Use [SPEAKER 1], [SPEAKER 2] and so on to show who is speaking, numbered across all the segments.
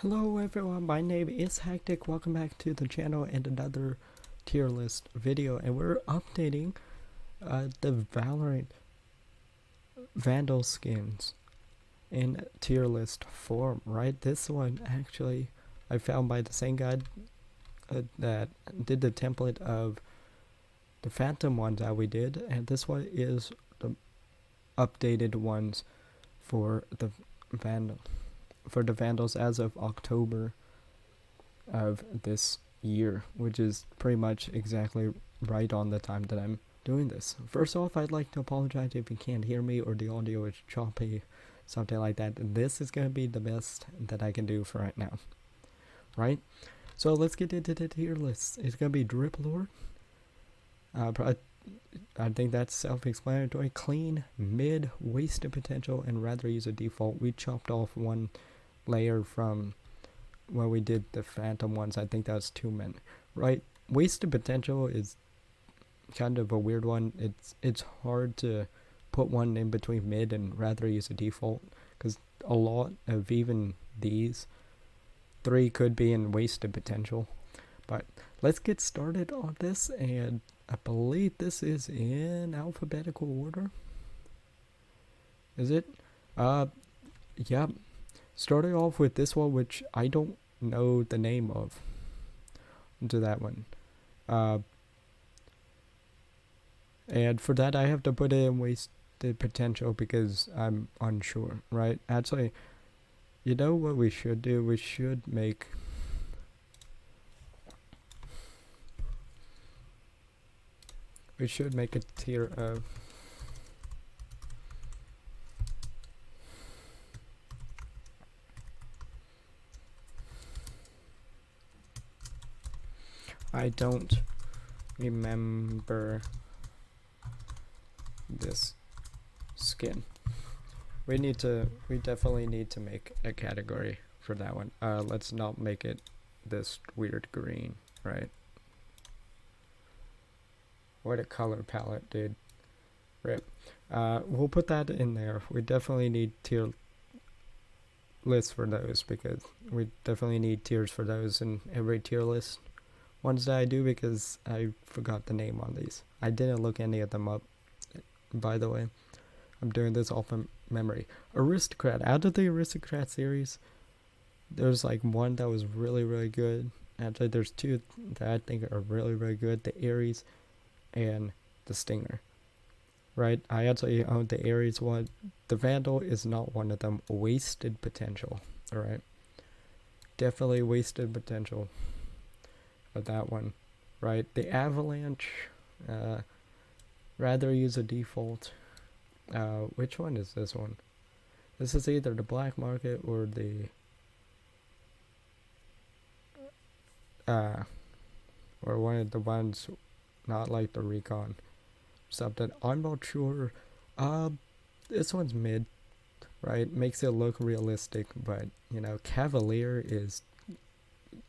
[SPEAKER 1] Hello everyone, my name is Hectic. Welcome back to the channel and another tier list video, and we're updating the Valorant Vandal skins in tier list form, right? This one actually I found by the same guy that did the template of the Phantom ones that we did, and this one is the updated ones for the Vandals as of October of this year, which is pretty much exactly right on the time that I'm doing this. First off, I'd like to apologize if you can't hear me or the audio is choppy, something like that. This is going to be the best that I can do for right now, right? So let's get into the tier list. It's going to be Drip Lord. I think that's self-explanatory. Clean, mid, wasted potential, and rather use a default. We chopped off one layer from when we did the Phantom ones. I think that was too many, right? Wasted potential is kind of a weird one. It's hard to put one in between mid and rather use a default, because a lot of even these three could be in wasted potential. But let's get started on this, and I believe this is in alphabetical order. Is it? Yeah. Starting off with this one, which I don't know the name of. To that one. And for that, I have to put in wasted potential because I'm unsure, right? Actually, you know what we should do? We should make a tier of I don't remember this skin. We definitely need to make a category for that one. Let's not make it this weird green, right? What a color palette, dude. Rip. We'll put that in there. We definitely need tier lists for those, because we definitely need tiers for those in every tier list. Ones that I do, because I forgot the name on these. I didn't look any of them up, by the way. I'm doing this off of memory. Aristocrat. Out of the Aristocrat series, there's like one that was really, really good. Actually, there's two that I think are really, really good. The Ares and the Stinger. Right? I actually own the Ares one. The Vandal is not one of them. Wasted potential. Alright? Definitely wasted potential of that one. Right? The Avalanche. Rather use a default. Which one is this one? This is either the black market or the or one of the ones not like the recon something. I'm not sure. This one's mid, right? Makes it look realistic, but you know, Cavalier is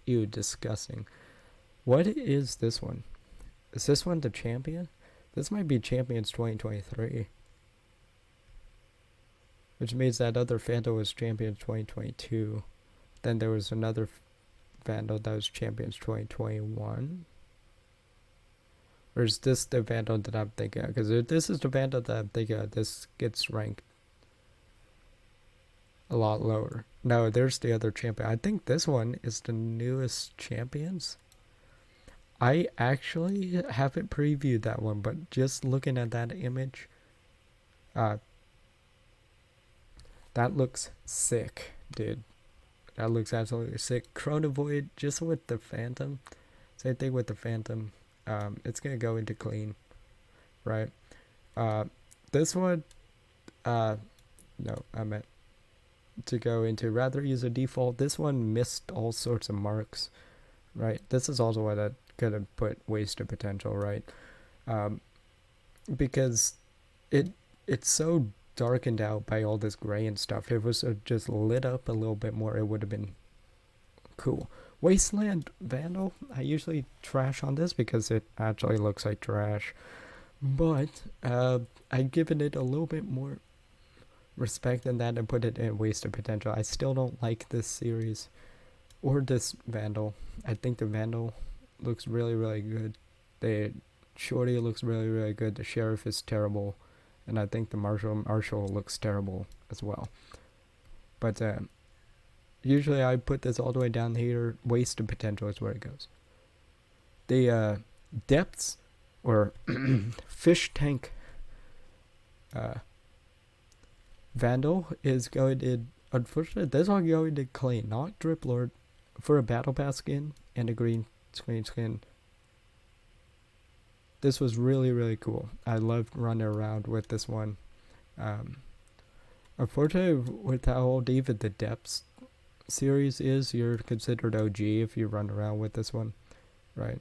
[SPEAKER 1] disgusting. What is this one? Is this one the champion? This might be Champions 2023. Which means that other Vandal was Champions 2022. Then there was another Vandal that was Champions 2021. Or is this the Vandal that I'm thinking of? Because if this is the Vandal that I'm thinking of, this gets ranked a lot lower. No, there's the other champion. I think this one is the newest Champions. I actually haven't previewed that one, but just looking at that image, that looks sick, dude. That looks absolutely sick. Chronovoid, just with the Phantom. Same thing with the Phantom. It's gonna go into clean, right? This one, no, I meant to go into rather use a default. This one missed all sorts of marks, right? This is also what I could have put wasted potential, right? Because it's so darkened out by all this gray and stuff. If it was just lit up a little bit more, it would have been cool. Wasteland Vandal, I usually trash on this because it actually looks like trash, but I've given it a little bit more respect than that and put it in wasted potential. I still don't like this series or this Vandal. I think the Vandal looks really, really good. The Shorty looks really, really good. The Sheriff is terrible. And I think the Marshall looks terrible as well. But usually I put this all the way down here. Wasted potential is where it goes. The depths or fish tank Vandal is going to, unfortunately, this one going to clean, not Drip Lord, for a Battle Pass skin and a green screen skin. This was really, really cool. I loved running around with this one. Unfortunately, with how old even the Depths series is, you're considered OG if you run around with this one, right?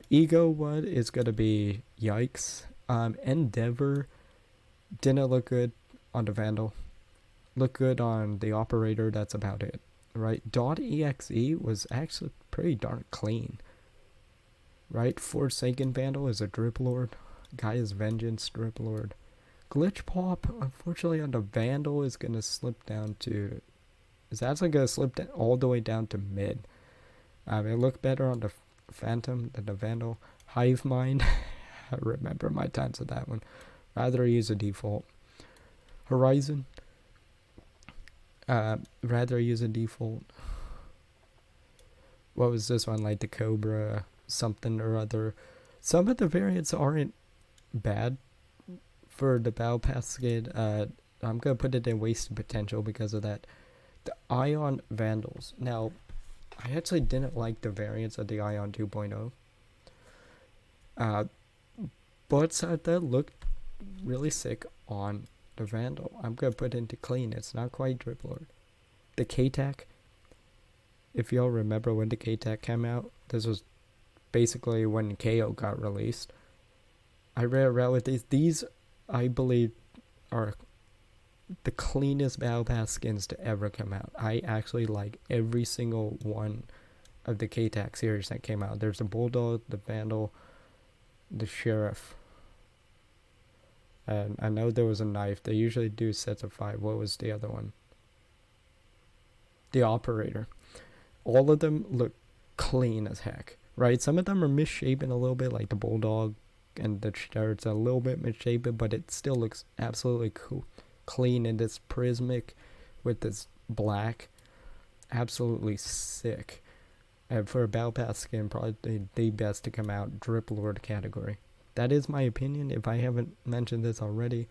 [SPEAKER 1] Ego one is going to be yikes. Endeavor didn't look good on the Vandal. Look good on the Operator, that's about it, right? .exe was actually pretty darn clean, right? Forsaken Vandal is a Drip Lord. Gaia's Vengeance, Drip Lord. Glitch Pop, unfortunately on the Vandal, is going to slip down to... Is actually going to slip all the way down to mid. It looked better on the Phantom than the Vandal. Hive Mind, I remember my times with that one. Rather use a default. Horizon, rather use a default. What was this one, like the Cobra something or other? Some of the variants aren't bad for the Battle Pass skin. I'm gonna put it in wasted potential because of that. The Ion Vandals. Now, I actually didn't like the variants of the Ion 2.0. But that looked really sick on the Vandal. I'm gonna put it into clean. It's not quite Drip Lord. The K-Tac. If y'all remember when the K-Tac came out, this was basically when KO got released. I ran around with these. These, I believe, are the cleanest Battle Pass skins to ever come out. I actually like every single one of the K-Tac series that came out. There's the Bulldog, the Vandal, the Sheriff. And I know there was a knife. They usually do sets of 5. What was the other one? The Operator. All of them look clean as heck, right? Some of them are misshapen a little bit, like the Bulldog and the Sheriff's a little bit misshapen, but it still looks absolutely cool, clean, and this prismic with this black. Absolutely sick. And for a Battle Pass skin, probably the best to come out, Drip Lord category. That is my opinion. If I haven't mentioned this already,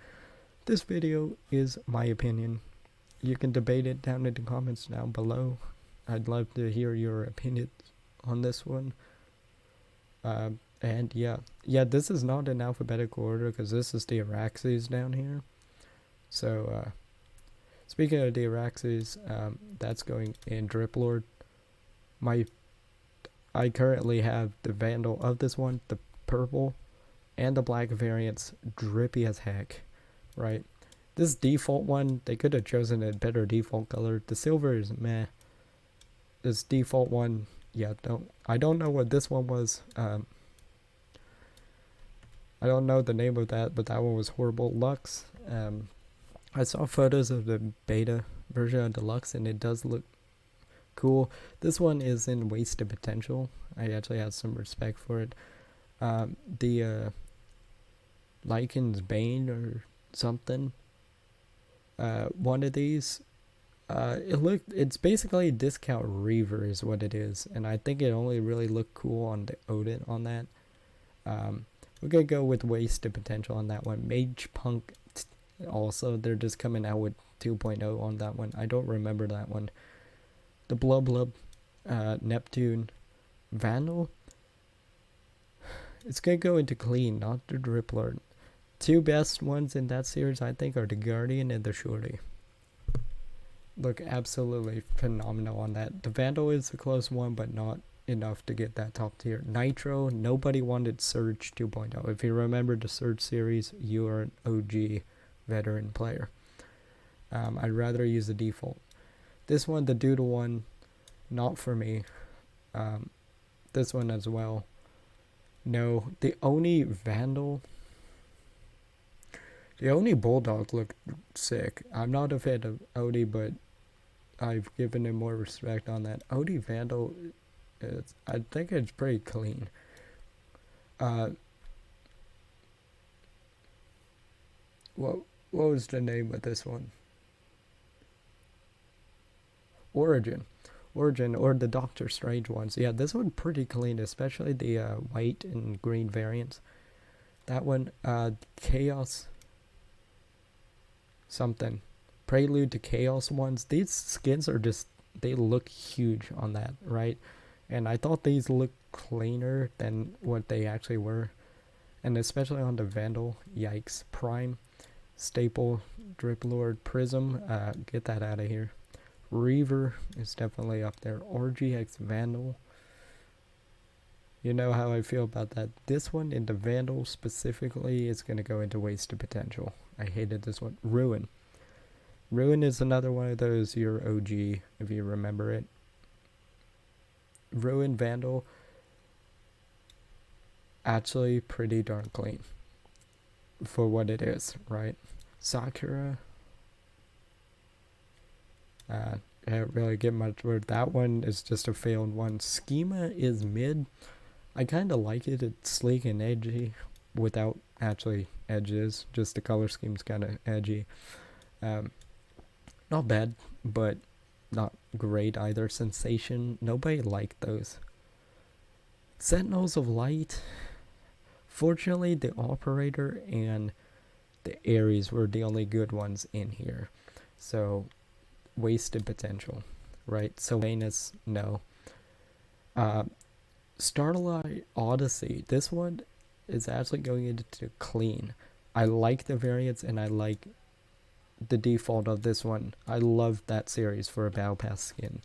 [SPEAKER 1] this video is my opinion. You can debate it down in the comments down below. I'd love to hear your opinions on this one. And yeah, this is not in alphabetical order because this is the Araxes down here. So, speaking of the Araxes, that's going in Drip Lord. I currently have the Vandal of this one, the purple and the black variants, drippy as heck, right? This default one, they could have chosen a better default color. The silver is meh. This default one, yeah, I don't know what this one was. I don't know the name of that, but that one was horrible. Lux, I saw photos of the beta version of Deluxe, and it does look cool. This one is in wasted potential. I actually have some respect for it. The Lycan's Bane or something. One of these. It's basically a discount Reaver is what it is, and I think it only really looked cool on the Odin on that. We're gonna go with wasted potential on that one. Mage Punk, also they're just coming out with 2.0 on that one. I don't remember that one. The Blub, Neptune, Vandal. It's gonna go into clean, not the Drip Lord. Two best ones in that series, I think, are the Guardian and the Shorty. Look absolutely phenomenal on that. The Vandal is a close one, but not enough to get that top tier. Nitro, nobody wanted Surge 2.0. If you remember the Surge series, you are an OG veteran player. I'd rather use the default. This one, the Doodle one, not for me. This one as well. No, the Oni Vandal. The Oni Bulldog looked sick. I'm not a fan of Oni, but I've given him more respect on that. OD Vandal, I think it's pretty clean. What what was the name of this one? Origin. Origin, or the Doctor Strange ones. Yeah, this one pretty clean, especially the white and green variants. That one, Chaos something. Prelude to Chaos ones. These skins are just, they look huge on that, right? And I thought these looked cleaner than what they actually were. And especially on the Vandal. Yikes. Prime, Staple, Drip Lord, Prism. Get that out of here. Reaver is definitely up there. RGX Vandal. You know how I feel about that. This one, into Vandal specifically, is going to go into wasted potential. I hated this one. Ruin. Ruin is another one of those, your OG, if you remember it. Ruin Vandal, actually pretty darn clean for what it is, right? Sakura, can't really get much word. That one is just a failed one. Schema is mid. I kind of like it. It's sleek and edgy without actually edges. Just the color scheme's kind of edgy. Not bad, but not great either. Sensation, nobody liked those. Sentinels of Light. Fortunately, the Operator and the Ares were the only good ones in here. So, wasted potential, right? So, Venus, no. Starlight Odyssey. This one is actually going into clean. I like the variants and I like the default of this one. I love that series for a Battle Pass skin.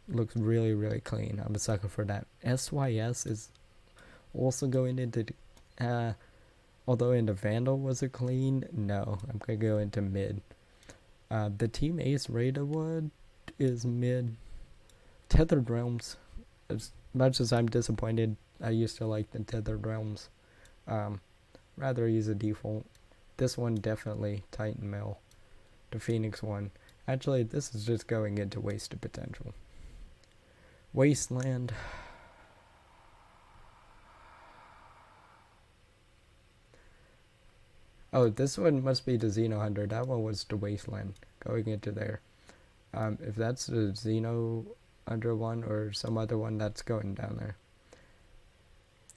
[SPEAKER 1] Looks really, really clean. I'm a sucker for that. SYS is also going into although in the Vandal was it clean? No, I'm gonna go into mid. The Team Ace Raidwood is mid. Tethered Realms, as much as I'm disappointed, I used to like the Tethered Realms. Rather use a default. This one definitely Titan Mail. The Phoenix one. Actually, this is just going into wasted potential. Wasteland. Oh, this one must be the Xeno Hunter. That one was the Wasteland going into there. If that's the Xeno Hunter one or some other one, that's going down there.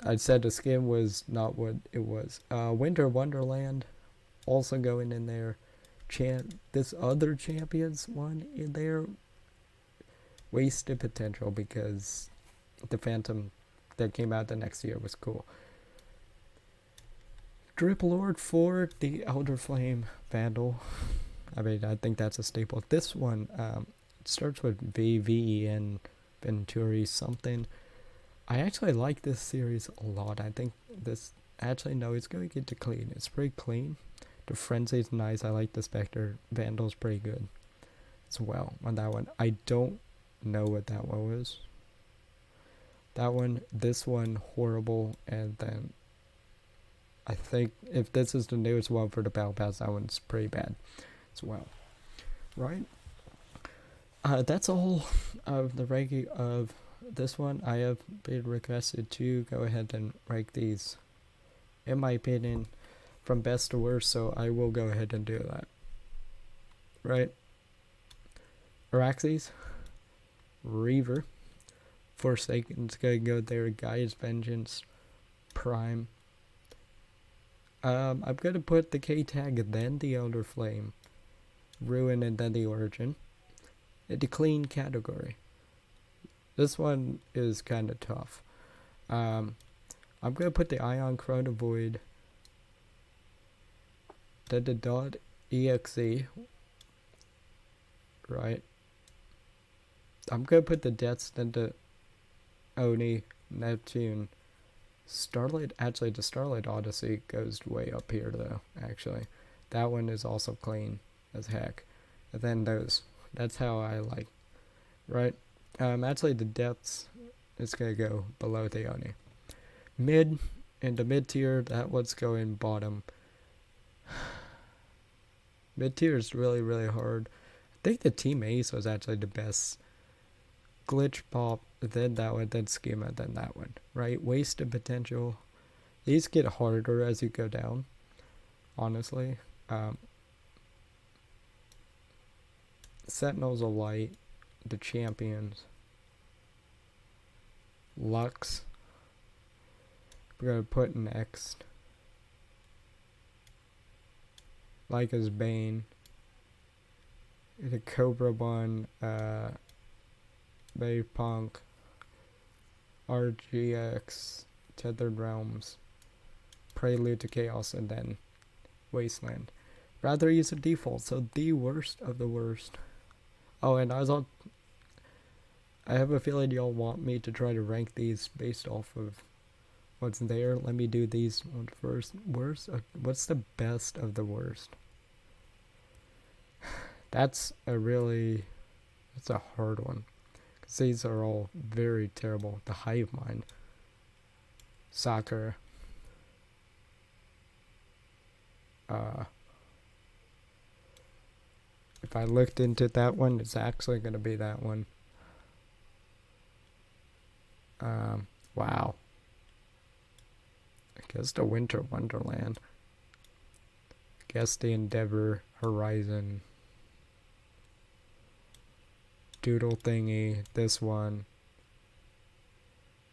[SPEAKER 1] I said the skin was not what it was. Winter Wonderland also going in there. This other Champions one in there, wasted potential because the Phantom that came out the next year was cool. Drip Lord 4, the Elder Flame Vandal. I mean, I think that's a staple. This one starts with VV and Venturi something. I actually like this series a lot. I think this, actually, no, it's going to get to clean. It's pretty clean. The Frenzy's nice. I like the Spectre. Vandal's pretty good as well on that one. I don't know what that one was. That one, this one, horrible. And then I think if this is the newest one for the Battle Pass, that one's pretty bad as well. Right? That's all of the ranking of this one. I have been requested to go ahead and rank these, in my opinion, from best to worst, so I will go ahead and do that. Right? Araxes, Reaver, Forsaken's gonna go there, Gaia's Vengeance, Prime. I'm gonna put the K tag, then the Elder Flame, Ruin, and then the Origin. The clean category. This one is kind of tough. I'm gonna put the Ion Chrono Void, then the dot exe, right? I'm gonna put the Deaths, then the Oni, Neptune, Starlight. Actually, the Starlight Odyssey goes way up here though. Actually, that one is also clean as heck. And then those. That's how I like, right? Actually, the Depths is gonna go below the Oni. Mid, in the mid tier, that one's going bottom. Mid tier is really, really hard. think the Team Ace was actually the best. Glitch Pop, then that one, then Schema, then that one, right? Wasted Potential. These get harder as you go down, honestly. Sentinels of Light, the Champions, Lux. We're gonna put next. Lyca's Bane. The Cobra one, Bay Punk, RGX, Tethered Realms, Prelude to Chaos, and then Wasteland. Rather use a default, so the worst of the worst. Oh, and I have a feeling y'all want me to try to rank these based off of what's there. Let me do these ones first. Worst? What's the best of the worst? That's a hard one. Because these are all very terrible. The Hive Mind. Soccer. If I looked into that one, it's actually going to be that one. Wow. I guess the Winter Wonderland. I guess the Endeavor, Horizon, Doodle Thingy, this one.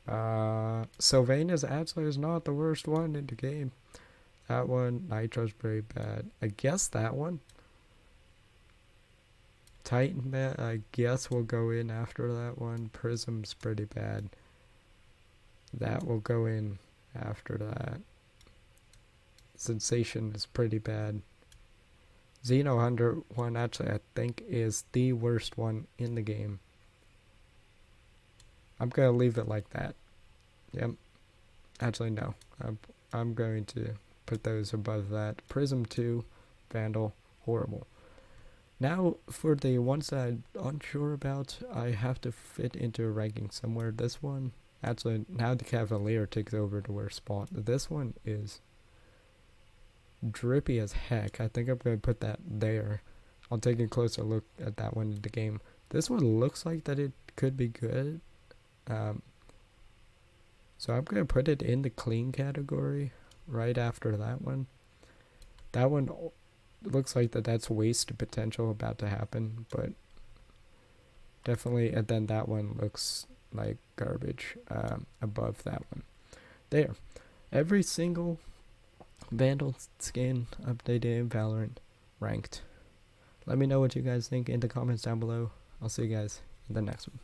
[SPEAKER 1] Sylvanas actually is not the worst one in the game. That one, Nitro's pretty bad. I guess that one. Titan Man, I guess will go in after that one. Prism's pretty bad. That will go in after that. Sensation is pretty bad. Xeno Hunter one actually I think is the worst one in the game. I'm gonna leave it like that. Yep. Actually no. I'm going to put those above that. Prism 2, Vandal, horrible. Now for the ones that I'm unsure about, I have to fit into a ranking somewhere. This one, actually now the Cavalier takes over the worst spot. This one is drippy as heck. I think I'm going to put that there. I'll take a closer look at that one in the game. This one looks like that it could be good. So I'm going to put it in the clean category right after that one. That one looks like that's wasted potential about to happen, but definitely, and then that one looks like garbage above that one. There. Every single Vandal skin updated in Valorant ranked. Let me know what you guys think in the comments down below. I'll see you guys in the next one.